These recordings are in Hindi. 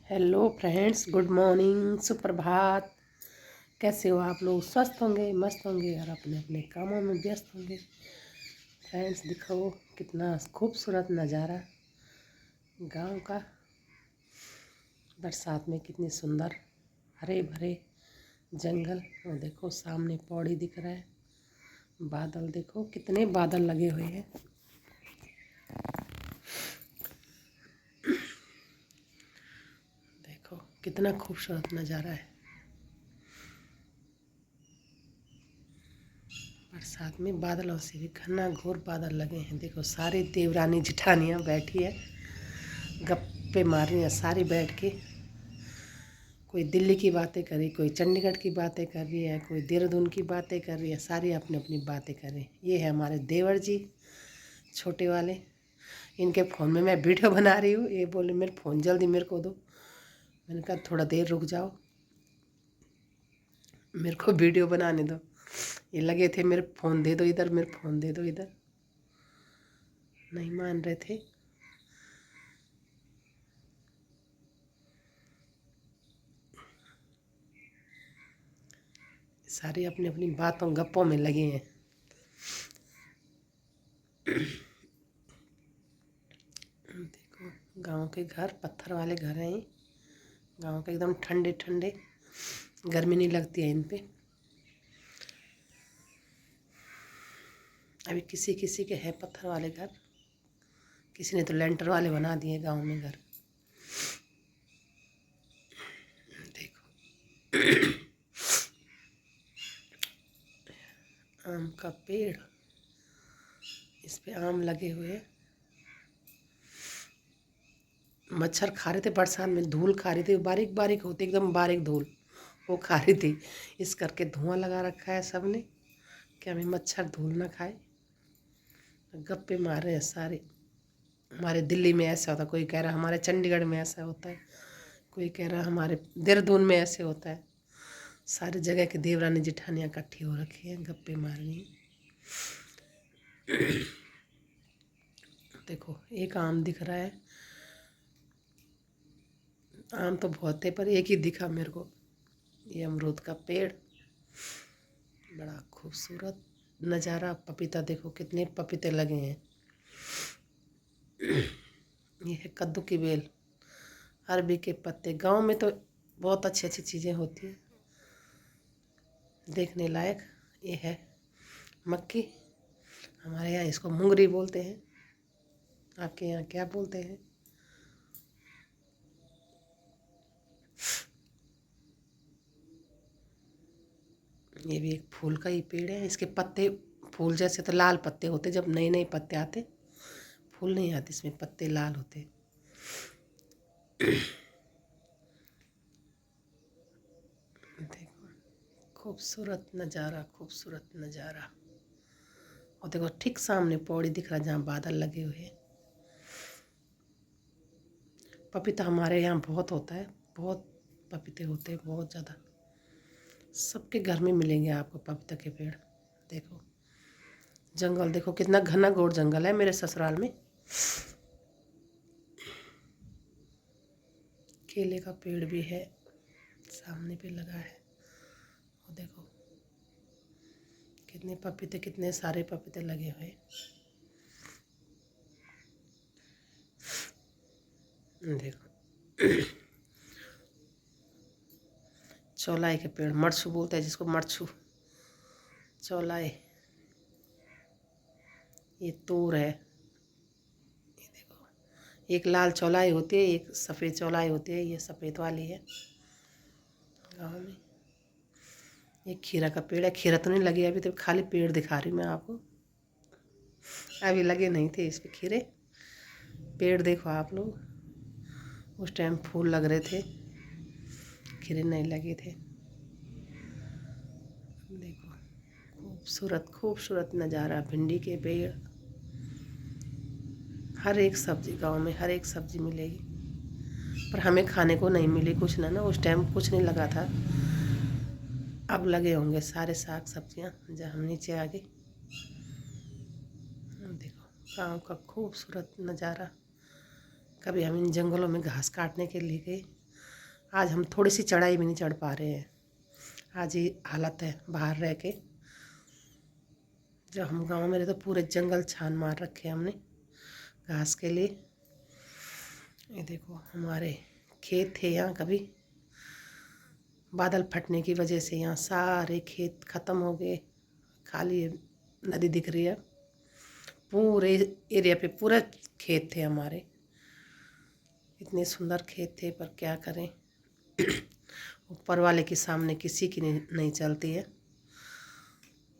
हेलो फ्रेंड्स, गुड मॉर्निंग, सुप्रभात। कैसे हो आप लोग? स्वस्थ होंगे, मस्त होंगे और अपने अपने कामों में व्यस्त होंगे। फ्रेंड्स, दिखाओ कितना खूबसूरत नज़ारा गांव का। बरसात में कितनी सुंदर हरे भरे जंगल। और देखो सामने पौड़ी दिख रहा है। बादल देखो कितने बादल लगे हुए हैं। देखो कितना खूबसूरत नज़ारा है। बरसात में बादलों से भी घना घोर बादल लगे हैं। देखो सारी देवरानी जिठानियाँ बैठी है, गप्पे मार रही हैं सारी बैठ के। कोई दिल्ली की बातें कर रही, कोई चंडीगढ़ की बातें कर रही है, कोई देहरादून की बातें कर रही है। सारी अपनी अपनी बातें कर रही हैं। ये है हमारे देवर जी, छोटे वाले। इनके फ़ोन में मैं वीडियो बना रही हूँ। ये बोले मेरे फ़ोन जल्दी मेरे को दो। मैंने कहा थोड़ा देर रुक जाओ, मेरे को वीडियो बनाने दो। ये लगे थे मेरे फ़ोन दे दो इधर, मेरे फ़ोन दे दो इधर। नहीं मान रहे थे। सारे अपनी अपनी बातों गप्पों में लगे हैं। देखो गांव के घर, पत्थर वाले घर हैं। गांव के एकदम ठंडे ठंडे, गर्मी नहीं लगती है इन पे। अभी किसी किसी के है पत्थर वाले घर, किसी ने तो लेंटर वाले बना दिए गांव में घर। देखो आम का पेड़, इस पे आम लगे हुए। मच्छर खा रहे थे बरसात में, धूल खा रही थी, बारीक बारीक होती एकदम बारीक धूल वो खा रही थी। इस करके धुआं लगा रखा है सबने कि हमें मच्छर धूल ना खाए। गप्पे मार रहे हैं सारे। हमारे दिल्ली में ऐसा होता है, कोई कह रहा हमारे चंडीगढ़ में ऐसा होता है, कोई कह रहा हमारे देहरादून में ऐसे होता है। सारी जगह की देवरानी जिठानियाँ इकट्ठी हो रखी हैं, गप्पे मार रही हैं। देखो एक आम दिख रहा है। आम तो बहुत है पर एक ही दिखा मेरे को, ये अमरूद का पेड़। बड़ा खूबसूरत नज़ारा। पपीता देखो कितने पपीते लगे हैं। ये है कद्दू की बेल, अरबी के पत्ते। गांव में तो बहुत अच्छी अच्छी चीज़ें होती हैं देखने लायक। ये है मक्की, हमारे यहाँ इसको मुंगरी बोलते हैं। आपके यहाँ क्या बोलते हैं? ये भी एक फूल का ही पेड़ है। इसके पत्ते फूल जैसे तो लाल पत्ते होते, जब नए नए पत्ते आते, फूल नहीं आते इसमें, पत्ते लाल होते। देखो खूबसूरत नज़ारा, खूबसूरत नज़ारा। और देखो ठीक सामने पौड़ी दिख रहा है जहाँ बादल लगे हुए हैं। पपीता हमारे यहाँ बहुत होता है, बहुत पपीते होते हैं, बहुत ज़्यादा। सबके घर में मिलेंगे आपको पपीता के पेड़। देखो जंगल देखो कितना घना घोर जंगल है मेरे ससुराल में। केले का पेड़ भी है, सामने पे लगा है। और देखो कितने पपीते, कितने सारे पपीते लगे हुए। देखो चौलाई के पेड़, मरछू बोलते हैं जिसको, मरछू चौलाई। ये तूर है। ये देखो एक लाल चौलाई होती है, एक सफ़ेद चौलाई होती है। ये सफ़ेद वाली है गाँव में। ये खीरा का पेड़ है। खीरा तो नहीं लगे अभी, तो खाली पेड़ दिखा रही हूँ मैं आपको। अभी लगे नहीं थे इस पे खीरे। पेड़ देखो आप लोग, उस टाइम फूल लग रहे थे, खीरे नहीं लगे थे। देखो खूबसूरत खूबसूरत नज़ारा। भिंडी के पेड़, हर एक सब्ज़ी गांव में, हर एक सब्ज़ी मिलेगी। पर हमें खाने को नहीं मिली कुछ ना, उस टाइम कुछ नहीं लगा था। अब लगे होंगे सारे साग सब्जियां जब हम नीचे आ गए। देखो गांव का खूबसूरत नज़ारा। कभी हम इन जंगलों में घास काटने के लिए गए आज हम थोड़ी सी चढ़ाई भी नहीं चढ़ पा रहे हैं। आज ये हालत है बाहर रह के। जब हम गांव में रहे तो पूरे जंगल छान मार रखे हमने घास के लिए। ये देखो हमारे खेत थे यहाँ, कभी बादल फटने की वजह से यहाँ सारे खेत ख़त्म हो गए, खाली नदी दिख रही है। पूरे एरिया पे पूरे खेत थे हमारे, इतने सुंदर खेत थे, पर क्या करें ऊपर वाले के सामने किसी की नहीं चलती है।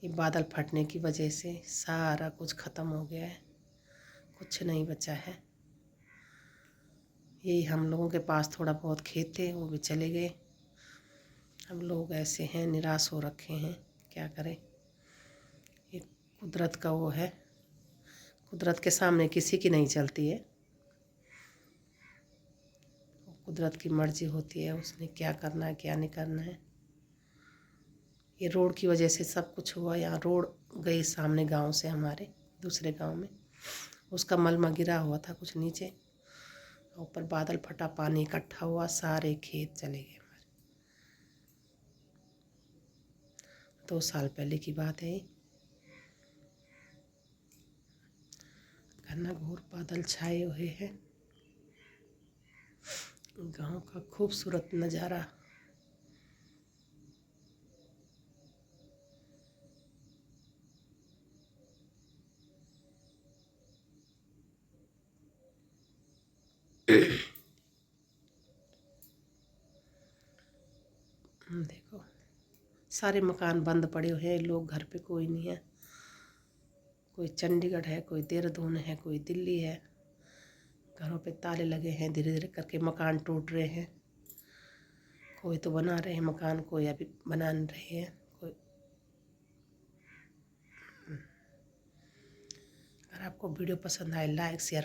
ये बादल फटने की वजह से सारा कुछ ख़त्म हो गया है, कुछ नहीं बचा है। यही हम लोगों के पास थोड़ा बहुत खेत थे, वो भी चले गए। हम लोग ऐसे हैं, निराश हो रखे हैं, क्या करें। ये कुदरत का वो है, कुदरत के सामने किसी की नहीं चलती है। कुदरत की मर्जी होती है, उसने क्या करना है क्या नहीं करना है। ये रोड की वजह से सब कुछ हुआ। यहाँ रोड गई सामने गांव से, हमारे दूसरे गांव में, उसका मलमा गिरा हुआ था कुछ नीचे, ऊपर बादल फटा, पानी इकट्ठा हुआ, सारे खेत चले गए हमारे। 2 साल पहले की बात है। घना घोर बादल छाए हुए हैं, गांव का खूबसूरत नज़ारा। देखो सारे मकान बंद पड़े हुए हैं, लोग घर पे कोई नहीं है। कोई चंडीगढ़ है, कोई देहरादून है, कोई दिल्ली है। घरों पे ताले लगे हैं, धीरे धीरे करके मकान टूट रहे हैं। कोई तो बना रहे हैं मकान, कोई अभी बना रहे हैं। कोई, अगर आपको वीडियो पसंद आए लाइक शेयर